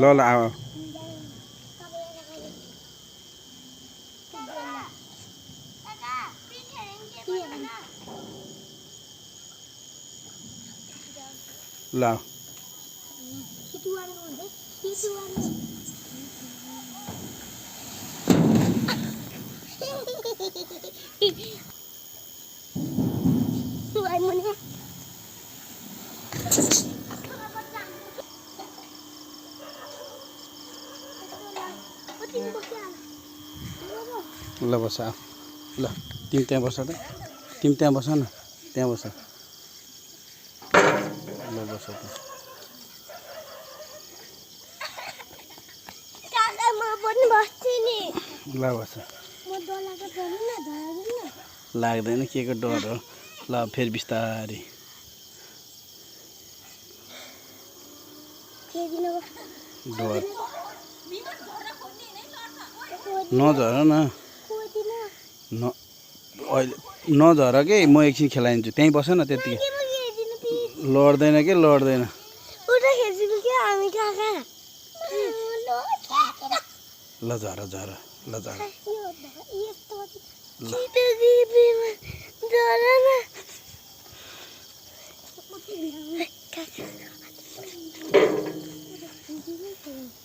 ल ल आऊ ल ल बस आऊ ल तिमी त्यहाँ बस त तिमी त्यहाँ बस न त्यहाँ बस ल बस त ल बस लाग्दैन के को डर हो ल फेरि बिस्तारै डर नझर न अहिले नझर के म एकछिन खेलाइदिन्छु त्यहीँ बस न त्यतिकै लड्दैन के लड्दैन ल झर झर ल झर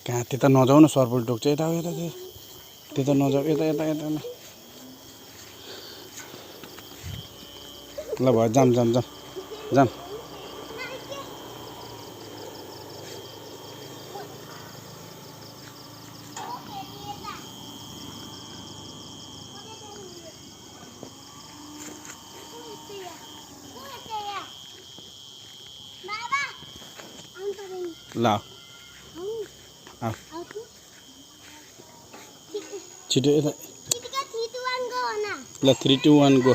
कहाँ त्यता नजाऊ न सर्पल टोक्छ यता यता त्यता नजाऊ यता यता यता ल भयो जाम जाम जाम जाम ल छिटो यता ल 3 2 1 गो